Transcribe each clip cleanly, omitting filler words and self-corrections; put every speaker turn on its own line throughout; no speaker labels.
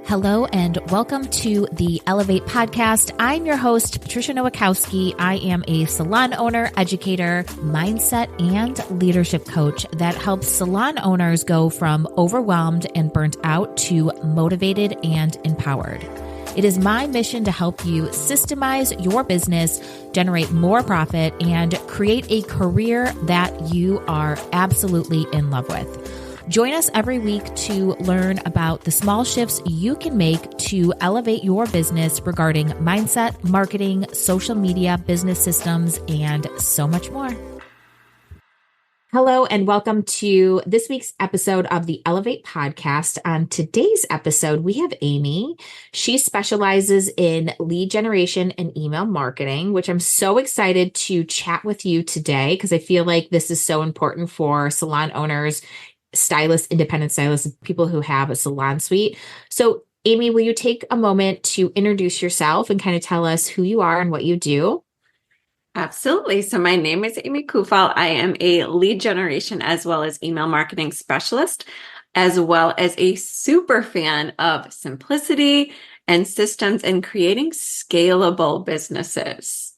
Hello and welcome to the Elevate podcast. I'm your host, Patricia Nowakowski. I am a salon owner, educator, mindset, and leadership coach that helps salon owners go from overwhelmed and burnt out to motivated and empowered. It is my mission to help you systemize your business, generate more profit, and create a career that you are absolutely in love with. Join us every week to learn about the small shifts you can make to elevate your business regarding mindset, marketing, social media, business systems, and so much more. Hello, and welcome to this week's episode of the Elevate podcast. On today's episode, we have Amy. She specializes in lead generation and email marketing, which I'm so excited to chat with you today because I feel like this is so important for salon owners, stylists, independent stylists, people who have a salon suite. So Amy, will you take a moment to introduce yourself and kind of tell us who you are and what you do?
Absolutely. So my name is Amy Kuphal. I am a lead generation as well as email marketing specialist, as well as a super fan of simplicity and systems and creating scalable businesses.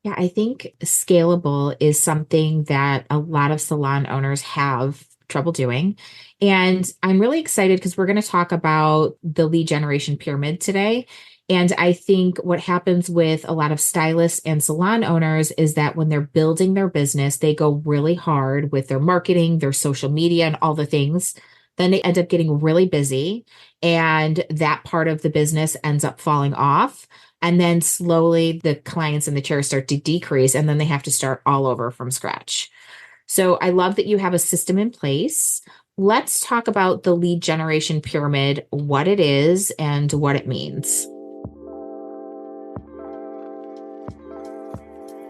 Yeah, I think scalable is something that a lot of salon owners have trouble doing. And I'm really excited because we're going to talk about the lead generation pyramid today. And I think what happens with a lot of stylists and salon owners is that when they're building their business, they go really hard with their marketing, their social media, and all the things. Then they end up getting really busy, and that part of the business ends up falling off. And then slowly the clients and the chairs start to decrease, and then they have to start all over from scratch. So I love that you have a system in place. Let's talk about the lead generation pyramid, what it is and what it means.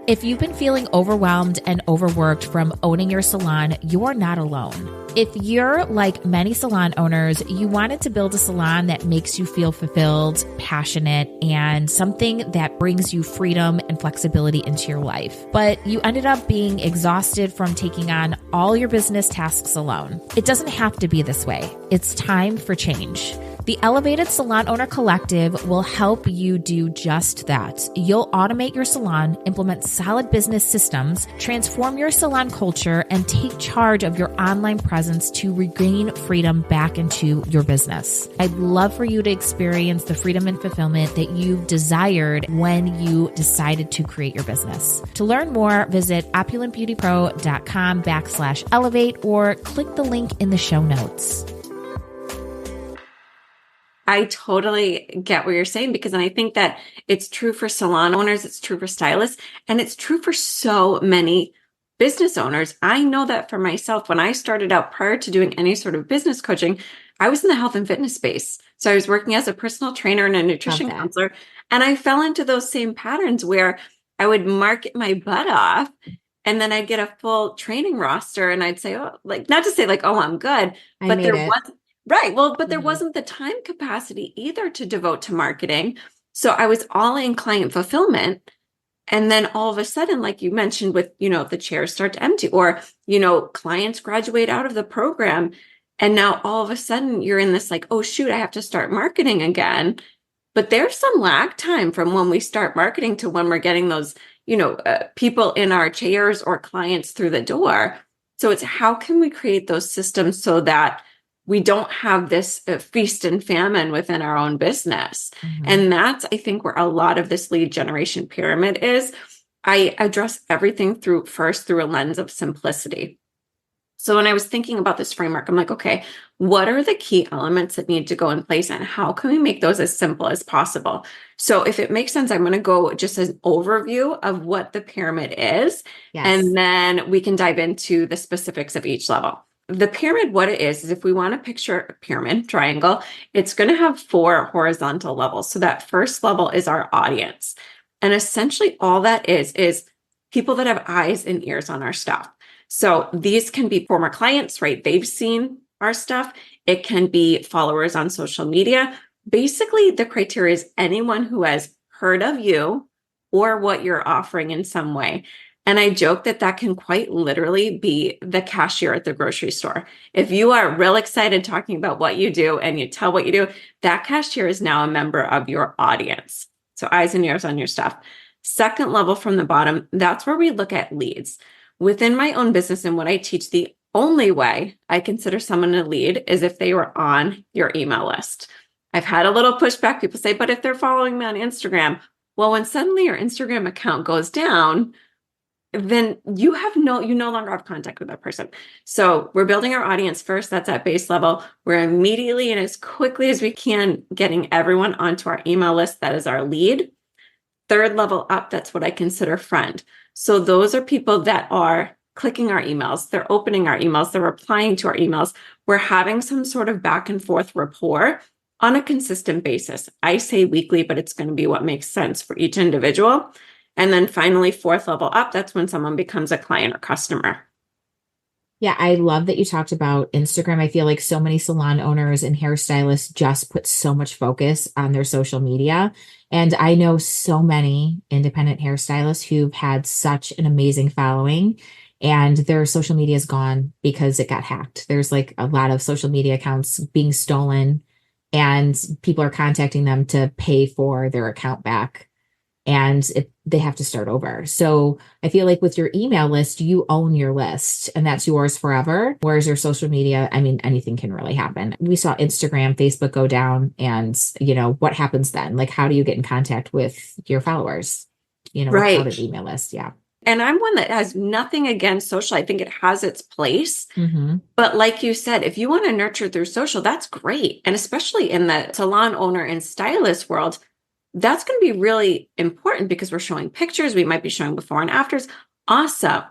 If you've been feeling overwhelmed and overworked from owning your salon, you're not alone. If you're like many salon owners, you wanted to build a salon that makes you feel fulfilled, passionate, and something that brings you freedom and flexibility into your life. But you ended up being exhausted from taking on all your business tasks alone. It doesn't have to be this way. It's time for change. The Elevated Salon Owner Collective will help you do just that. You'll automate your salon, implement solid business systems, transform your salon culture, and take charge of your online presence to regain freedom back into your business. I'd love for you to experience the freedom and fulfillment that you've desired when you decided to create your business. To learn more, visit opulentbeautypro.com/elevate or click the link in the show notes.
I totally get what you're saying because I think that it's true for salon owners, it's true for stylists, and it's true for so many business owners. I know that for myself, when I started out prior to doing any sort of business coaching, I was in the health and fitness space. So I was working as a personal trainer and a nutrition counselor, and I fell into those same patterns where I would market my butt off and then I'd get a full training roster and I'd say, oh, like, not to say like, oh, I'm good, but there was right. Well, but there wasn't the time capacity either to devote to marketing. So I was all in client fulfillment. And then all of a sudden, like you mentioned with, the chairs start to empty or, clients graduate out of the program. And now all of a sudden you're in this like, oh, shoot, I have to start marketing again. But there's some lag time from when we start marketing to when we're getting those, people in our chairs or clients through the door. So it's how can we create those systems so that we don't have this feast and famine within our own business. Mm-hmm. And that's, I think, where a lot of this lead generation pyramid is. I address everything through a lens of simplicity. So when I was thinking about this framework, I'm like, okay, what are the key elements that need to go in place and how can we make those as simple as possible? So if it makes sense, I'm going to go just as an overview of what the pyramid is, and then we can dive into the specifics of each level. The pyramid, what it is if we want to picture a pyramid triangle, it's going to have 4 horizontal levels. So that first level is our audience. And essentially all that is people that have eyes and ears on our stuff. So these can be former clients, right? They've seen our stuff. It can be followers on social media. Basically, the criteria is anyone who has heard of you or what you're offering in some way. And I joke that that can quite literally be the cashier at the grocery store. If you are real excited talking about what you do and you tell what you do, that cashier is now a member of your audience. So eyes and ears on your stuff. Second level from the bottom, that's where we look at leads. Within my own business and what I teach, the only way I consider someone a lead is if they were on your email list. I've had a little pushback. People say, but if they're following me on Instagram, well, when suddenly your Instagram account goes down, then you no longer have contact with that person. So we're building our audience first. That's at base level. We're immediately and as quickly as we can getting everyone onto our email list. That is our lead. Third level up, that's what I consider friend. So those are people that are clicking our emails, they're opening our emails, they're replying to our emails. We're having some sort of back and forth rapport on a consistent basis. I say weekly, but it's going to be what makes sense for each individual. And then finally, fourth level up, that's when someone becomes a client or customer.
Yeah, I love that you talked about Instagram. I feel like so many salon owners and hairstylists just put so much focus on their social media. And I know so many independent hairstylists who've had such an amazing following and their social media is gone because it got hacked. There's like a lot of social media accounts being stolen and people are contacting them to pay for their account back and they have to start over. So I feel like with your email list, you own your list and that's yours forever. Whereas your social media, I mean, anything can really happen. We saw Instagram, Facebook go down and, what happens then? Like, how do you get in contact with your followers, without an
Right.
email list? Yeah.
And I'm one that has nothing against social. I think it has its place.
Mm-hmm.
But like you said, if you want to nurture through social, that's great. And especially in the salon owner and stylist world, that's going to be really important because we're showing pictures. We might be showing before and afters. Awesome.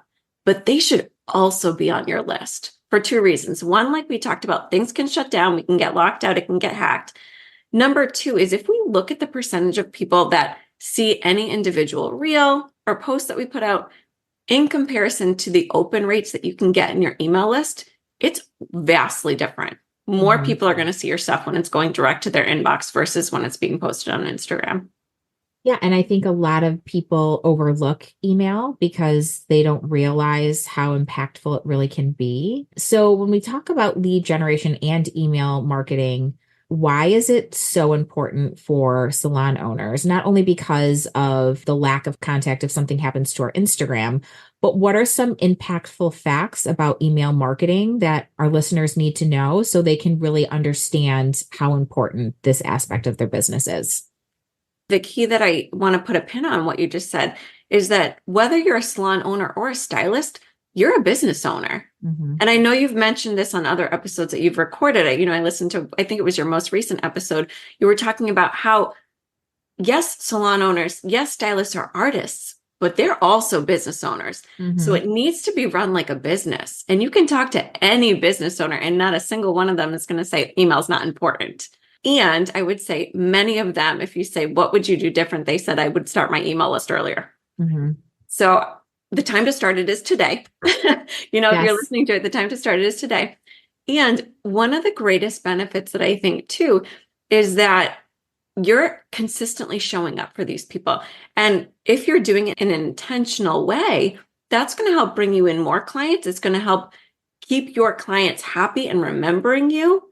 But they should also be on your list for two reasons. One, like we talked about, things can shut down. We can get locked out. It can get hacked. Number two is if we look at the percentage of people that see any individual reel or post that we put out in comparison to the open rates that you can get in your email list, it's vastly different. More people are going to see your stuff when it's going direct to their inbox versus when it's being posted on Instagram.
Yeah. And I think a lot of people overlook email because they don't realize how impactful it really can be. So when we talk about lead generation and email marketing, why is it so important for salon owners? Not only because of the lack of contact if something happens to our Instagram, but what are some impactful facts about email marketing that our listeners need to know so they can really understand how important this aspect of their business is?
The key that I want to put a pin on what you just said is that whether you're a salon owner or a stylist, you're a business owner.
Mm-hmm.
And I know you've mentioned this on other episodes that you've recorded. I listened to, I think it was your most recent episode. You were talking about how, yes, salon owners, yes, stylists are artists, but they're also business owners.
Mm-hmm.
So it needs to be run like a business. And you can talk to any business owner and not a single one of them is going to say email's not important. And I would say many of them, if you say, what would you do different? They said, I would start my email list earlier.
Mm-hmm.
So the time to start it is today. If you're
Yes.
listening to it, the time to start it is today. And one of the greatest benefits that I think too is that you're consistently showing up for these people. And if you're doing it in an intentional way, that's going to help bring you in more clients. It's going to help keep your clients happy and remembering you.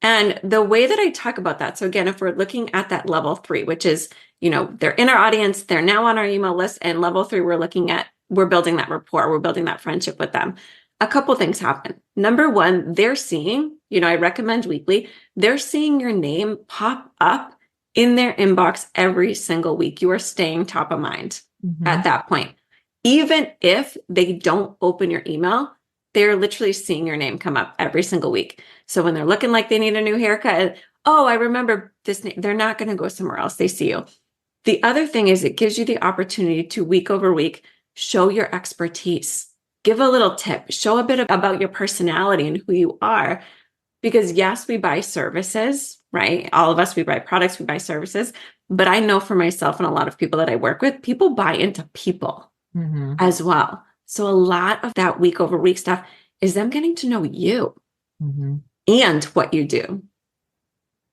And the way that I talk about that, so again, if we're looking at that level 3, which is, they're in our audience, they're now on our email list, and level 3, we're building that rapport, we're building that friendship with them. A couple things happen. Number one, they're seeing, I recommend weekly, they're seeing your name pop up in their inbox every single week. You are staying top of mind at that point. Even if they don't open your email, they're literally seeing your name come up every single week. So when they're looking like they need a new haircut, oh, I remember this name, they're not going to go somewhere else. They see you. The other thing is it gives you the opportunity to week over week, show your expertise, give a little tip, show a bit about your personality and who you are. Because yes, we buy services, right? All of us, we buy products, we buy services. But I know for myself and a lot of people that I work with, people buy into people as well. So a lot of that week over week stuff is them getting to know you and what you do.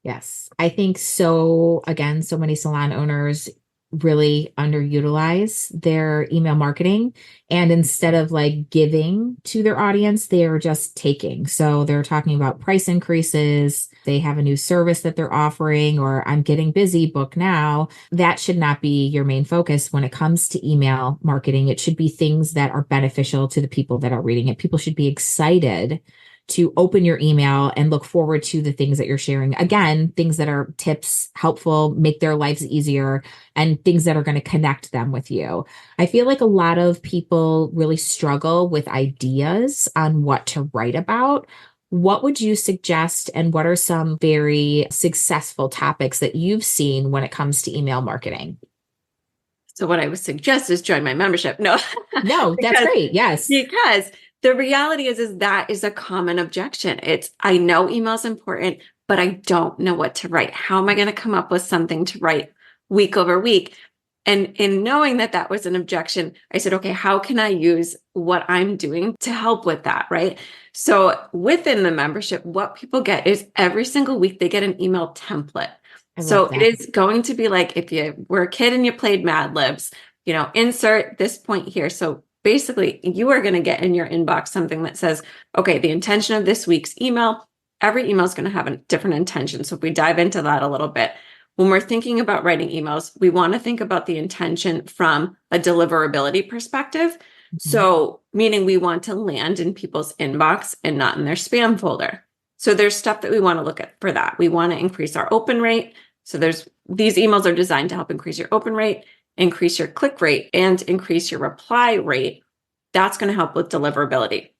Yes. I think so, again, so many salon owners really underutilize their email marketing. And instead of like giving to their audience, they are just taking. So they're talking about price increases. They have a new service that they're offering, or I'm getting busy, book now. That should not be your main focus when it comes to email marketing. It should be things that are beneficial to the people that are reading it. People should be excited to open your email and look forward to the things that you're sharing. Again, things that are tips, helpful, make their lives easier, and things that are going to connect them with you. I feel like a lot of people really struggle with ideas on what to write about. What would you suggest, and what are some very successful topics that you've seen when it comes to email marketing?
So what I would suggest is join my membership. No,
No, that's
because
great. Yes.
because the reality is that is a common objection. It's, I know email is important, but I don't know what to write. How am I going to come up with something to write week over week? And in knowing that that was an objection, I said, okay, how can I use what I'm doing to help with that? Right. So within the membership, what people get is every single week they get an email template.
I
So
love
it
that.
is going to be like if you were a kid and you played Mad Libs, insert this point here. So basically, you are going to get in your inbox something that says, okay, the intention of this week's email, every email is going to have a different intention. So if we dive into that a little bit, when we're thinking about writing emails, we want to think about the intention from a deliverability perspective.
Mhm.
So, meaning we want to land in people's inbox and not in their spam folder. So, there's stuff that we want to look at for that. We want to increase our open rate. So, these emails are designed to help increase your open rate, increase your click rate, and increase your reply rate. That's going to help with deliverability.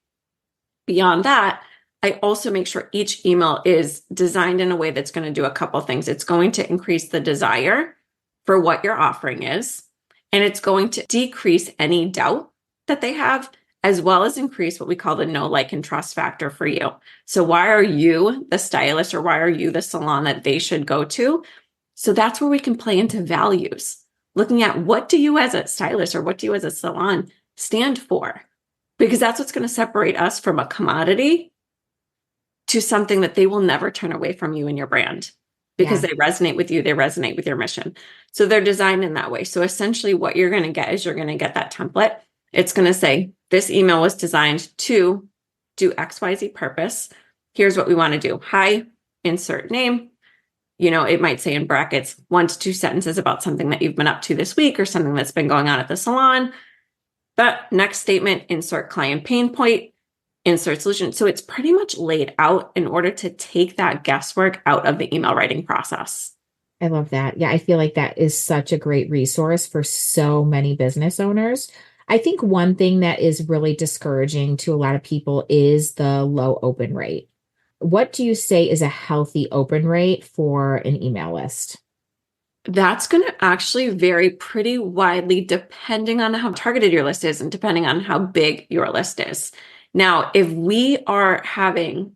Beyond that, I also make sure each email is designed in a way that's going to do a couple things. It's going to increase the desire for what your offering is, and it's going to decrease any doubt that they have, as well as increase what we call the know, like, and trust factor for you. So why are you the stylist, or why are you the salon that they should go to? So that's where we can play into values, looking at what do you as a stylist or what do you as a salon stand for? Because that's what's going to separate us from a commodity to something that they will never turn away from you and your brand, because
Yeah.
they resonate with you, they resonate with your mission. So they're designed in that way. So essentially what you're going to get is you're going to get that template. It's going to say, this email was designed to do XYZ purpose. Here's what we want to do. Hi, insert name. It might say in brackets 1 to 2 sentences about something that you've been up to this week or something that's been going on at the salon. But next statement, insert client pain point, insert solution. So it's pretty much laid out in order to take that guesswork out of the email writing process.
I love that. Yeah, I feel like that is such a great resource for so many business owners. I think one thing that is really discouraging to a lot of people is the low open rate. What do you say is a healthy open rate for an email list?
That's going to actually vary pretty widely depending on how targeted your list is and depending on how big your list is. Now, if we are having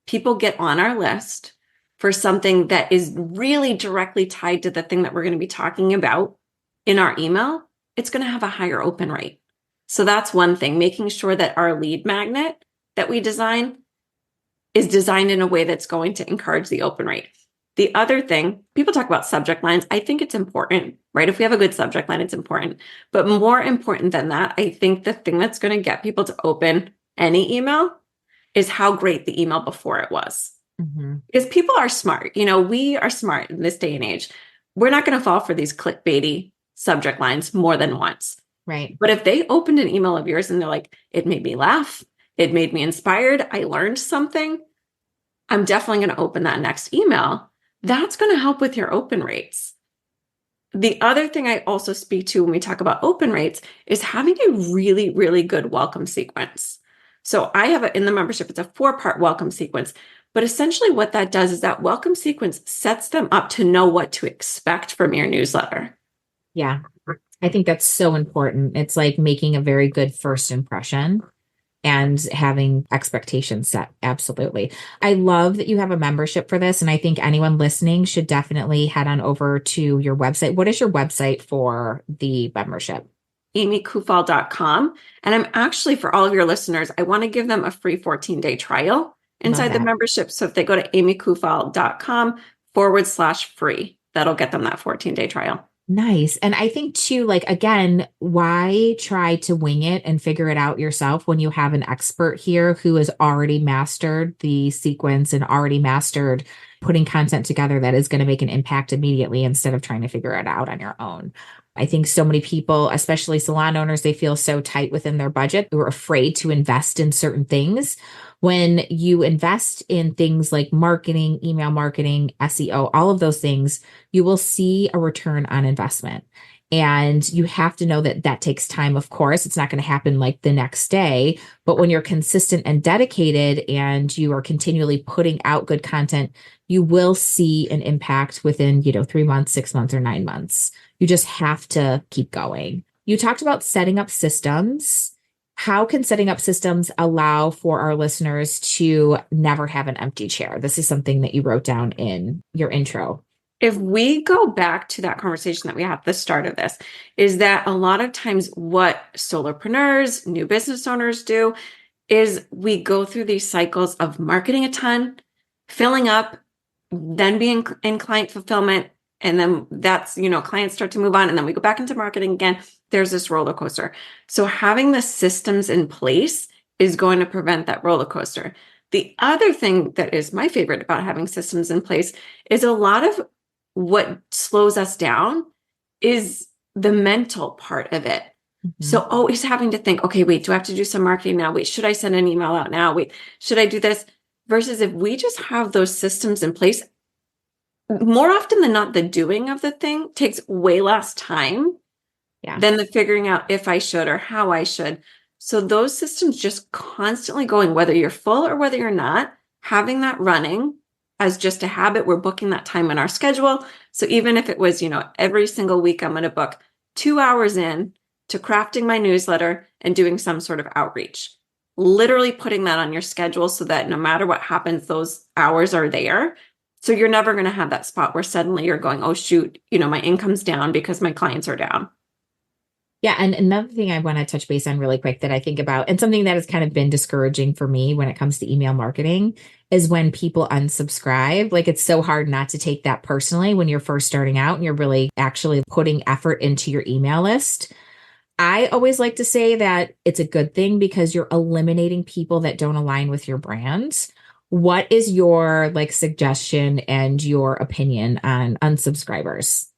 people get on our list for something that is really directly tied to the thing that we're going to be talking about in our email, it's going to have a higher open rate. So that's one thing, making sure that our lead magnet that we design is designed in a way that's going to encourage the open rate. The other thing, people talk about subject lines. I think it's important, right? If we have a good subject line, it's important. But more important than that, I think the thing that's going to get people to open any email is how great the email before it was.
Hmm.
Because people are smart. We are smart in this day and age. We're not going to fall for these clickbaity subject lines more than once.
Right.
But if they opened an email of yours and they're like, it made me laugh, it made me inspired, I learned something, I'm definitely going to open that next email. That's going to help with your open rates. The other thing I also speak to when we talk about open rates is having a really, really good welcome sequence. So I have in the membership, it's a 4-part welcome sequence. But essentially what that does is that welcome sequence sets them up to know what to expect from your newsletter.
Yeah. I think that's so important. It's like making a very good first impression and having expectations set. Absolutely. I love that you have a membership for this. And I think anyone listening should definitely head on over to your website. What is your website for the membership?
amykuphal.com. And I'm actually, for all of your listeners, I want to give them a free 14-day trial
Love
inside the
that.
membership. So if they go to amykuphal.com/free, that'll get them that 14-day trial.
Nice. And I think too, like, again, why try to wing it and figure it out yourself when you have an expert here who has already mastered the sequence and already mastered putting content together that is going to make an impact immediately instead of trying to figure it out on your own. I think so many people, especially salon owners, they feel so tight within their budget. They're afraid to invest in certain things. When you invest in things like marketing, email marketing, SEO, all of those things, you will see a return on investment. And you have to know that that takes time, of course. It's not going to happen like the next day. But when you're consistent and dedicated and you are continually putting out good content, you will see an impact within, 3 months, 6 months, or 9 months. You just have to keep going. You talked about setting up systems. How can setting up systems allow for our listeners to never have an empty chair? This is something that you wrote down in your intro.
If we go back to that conversation that we had at the start of this, is that a lot of times what solopreneurs, new business owners do is we go through these cycles of marketing a ton, filling up, then being in client fulfillment. And then that's, clients start to move on and then we go back into marketing again. There's this roller coaster. So having the systems in place is going to prevent that roller coaster. The other thing that is my favorite about having systems in place is a lot of what slows us down is the mental part of it. Mm-hmm. So always having to think, okay, wait, do I have to do some marketing now? Wait, should I send an email out now? Wait, should I do this? Versus if we just have those systems in place, more often than not, the doing of the thing takes way less time than the figuring out if I should or how I should. So those systems just constantly going, whether you're full or whether you're not, having that running as just a habit, we're booking that time in our schedule. So even if it was, every single week, I'm going to book 2 hours in to crafting my newsletter and doing some sort of outreach, literally putting that on your schedule so that no matter what happens, those hours are there. So you're never going to have that spot where suddenly you're going, oh, shoot, my income's down because my clients are down.
Yeah. And another thing I want to touch base on really quick that I think about, and something that has kind of been discouraging for me when it comes to email marketing, is when people unsubscribe. Like, it's so hard not to take that personally when you're first starting out and you're really actually putting effort into your email list. I always like to say that it's a good thing because you're eliminating people that don't align with your brand. What is your suggestion and your opinion on unsubscribers?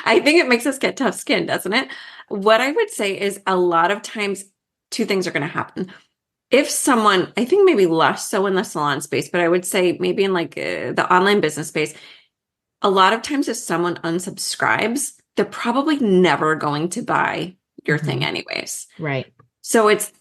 I think it makes us get tough skin, doesn't it? What I would say is a lot of times two things are going to happen. If someone, I think maybe less so in the salon space, but I would say maybe in the online business space, a lot of times if someone unsubscribes, they're probably never going to buy your thing anyways.
Right.
So it's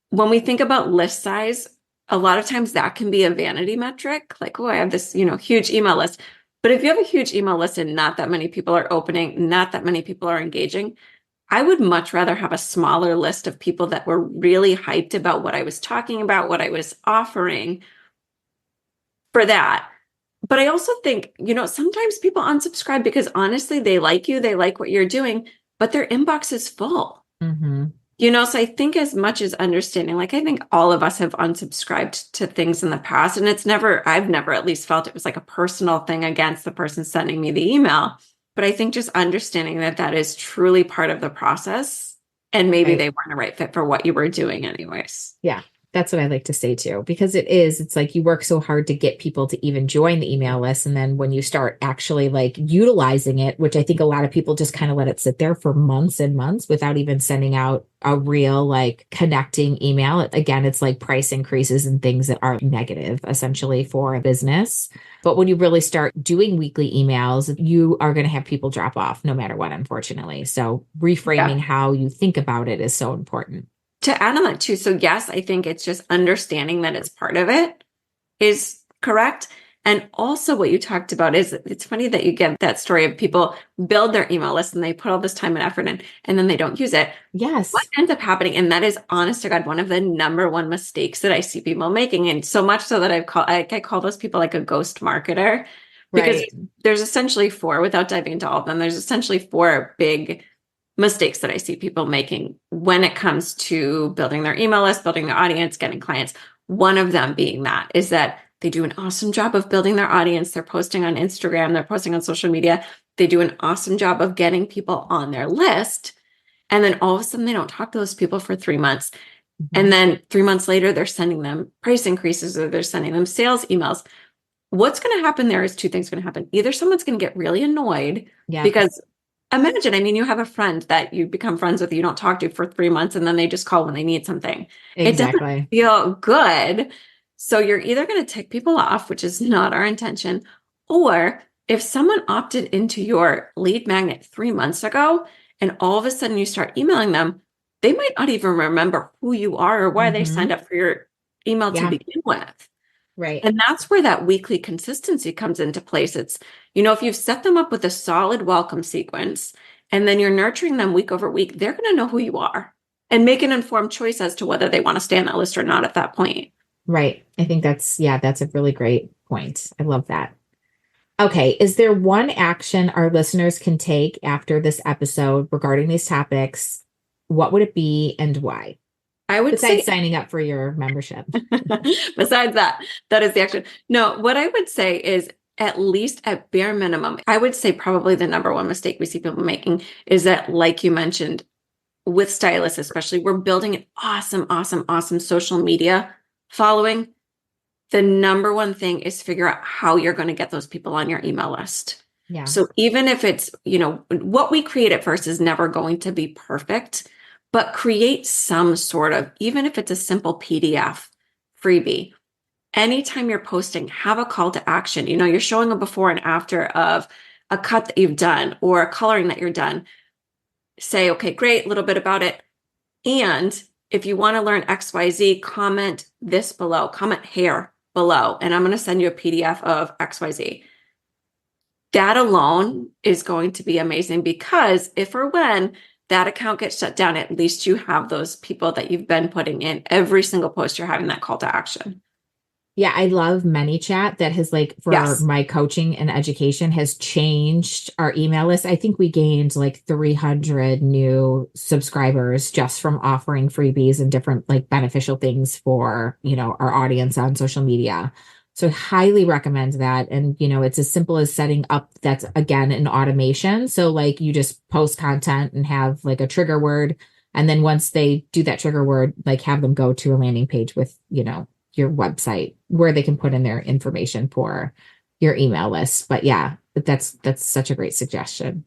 when we think about list size, a lot of times that can be a vanity metric. Like, oh, I have this, huge email list. But if you have a huge email list and not that many people are opening, not that many people are engaging, I would much rather have a smaller list of people that were really hyped about what I was talking about, what I was offering for that. But I also think, sometimes people unsubscribe because honestly, they like you, they like what you're doing, but their inbox is full.
Mm-hmm.
So I think as much as understanding, I think all of us have unsubscribed to things in the past, and I've never at least felt it was like a personal thing against the person sending me the email. But I think just understanding that that is truly part of the process, and maybe they weren't a right fit for what you were doing anyways.
Yeah. That's what I like to say too, because it's like you work so hard to get people to even join the email list. And then when you start actually utilizing it, which I think a lot of people just kind of let it sit there for months and months without even sending out a real connecting email. Again, it's like price increases and things that are negative essentially for a business. But when you really start doing weekly emails, you are going to have people drop off no matter what, unfortunately. So reframing how you think about it is so important.
To add on that too, so yes, I think it's just understanding that it's part of it is correct. And also what you talked about is it's funny that you get that story of people build their email list and they put all this time and effort in and then they don't use it.
Yes.
What ends up happening, and that is honest to God, one of the number one mistakes that I see people making. And so much so that I call those people like a ghost marketer, because there's essentially without diving into all of them, there's essentially 4 big mistakes that I see people making when it comes to building their email list, building their audience, getting clients. One of them being that is that They do an awesome job of building their audience. They're posting on Instagram. They're posting on social media. They do an awesome job of getting people on their list. And then all of a sudden, they don't talk to those people for 3 months. And then 3 months later, they're sending them price increases or they're sending them sales emails. What's going to happen there is two things going to happen. Either someone's going to get really annoyed because imagine, I mean, you have a friend that you become friends with, you don't talk to for 3 months, and then they just call when they need something.
Exactly.
It doesn't feel good. So you're either going to tick people off, which is not our intention, or if someone opted into your lead magnet 3 months ago, and all of a sudden you start emailing them, they might not even remember who you are or why they signed up for your email to begin with.
Right.
And that's where that weekly consistency comes into place. It's, if you've set them up with a solid welcome sequence and then you're nurturing them week over week, they're going to know who you are and make an informed choice as to whether they want to stay on that list or not at that point.
Right. I think that's a really great point. I love that. Okay. Is there one action our listeners can take after this episode regarding these topics? What would it be and why?
I would say
signing up for your membership.
Besides that is the action. No, what I would say is at least at bare minimum, I would say probably the number one mistake we see people making is that, like you mentioned, with stylists especially, we're building an awesome social media following. The number one thing is figure out how you're going to get those people on your email list.
Yeah.
So even if it's, what we create at first is never going to be perfect, but create some sort of, even if it's a simple PDF freebie. Anytime you're posting, have a call to action. You're showing a before and after of a cut that you've done or a coloring that you're done. Say, okay, great, a little bit about it. And if you want to learn XYZ, comment this below, comment hair below, and I'm going to send you a PDF of XYZ. That alone is going to be amazing because if or when that account gets shut down, at least you have those people that you've been putting in every single post. You're having that call to action.
Yeah, I love ManyChat. That has my coaching and education has changed our email list. I think we gained 300 new subscribers just from offering freebies and different beneficial things for, our audience on social media. So I highly recommend that. And, it's as simple as setting up that's again an automation. So you just post content and have a trigger word. And then once they do that trigger word, have them go to a landing page with, your website where they can put in their information for your email list. But yeah, that's such a great suggestion.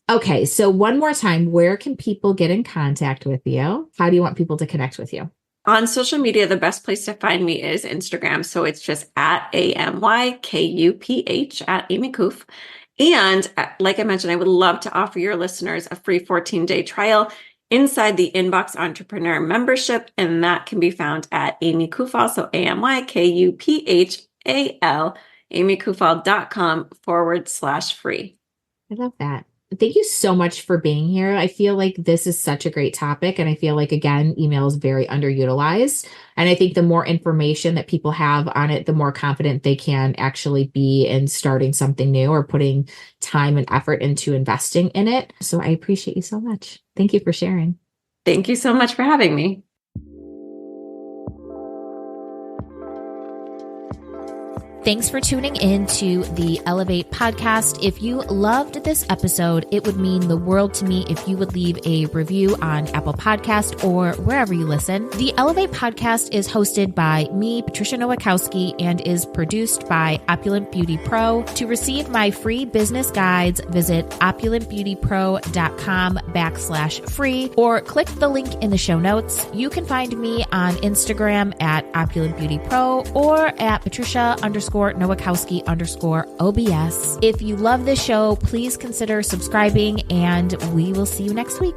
Okay. So one more time, where can people get in contact with you? How do you want people to connect with you?
On social media, the best place to find me is Instagram. So it's just at AMYKUPH at Amy Kuf. And like I mentioned, I would love to offer your listeners a free 14-day trial inside the Inbox Entrepreneur membership. And that can be found at Amy Kuphal. So AMYKUPHAL, amykufal.com/free.
I love that. Thank you so much for being here. I feel like this is such a great topic. And I feel like, again, email is very underutilized. And I think the more information that people have on it, the more confident they can actually be in starting something new or putting time and effort into investing in it. So I appreciate you so much. Thank you for sharing.
Thank you so much for having me.
Thanks for tuning in to the Elevate podcast. If you loved this episode, it would mean the world to me if you would leave a review on Apple Podcast or wherever you listen. The Elevate podcast is hosted by me, Patricia Nowakowski, and is produced by Opulent Beauty Pro. To receive my free business guides, visit opulentbeautypro.com/free or click the link in the show notes. You can find me on Instagram at Opulent Beauty Pro or at Patricia_Nowakowski_OBS. If you love this show, please consider subscribing and we will see you next week.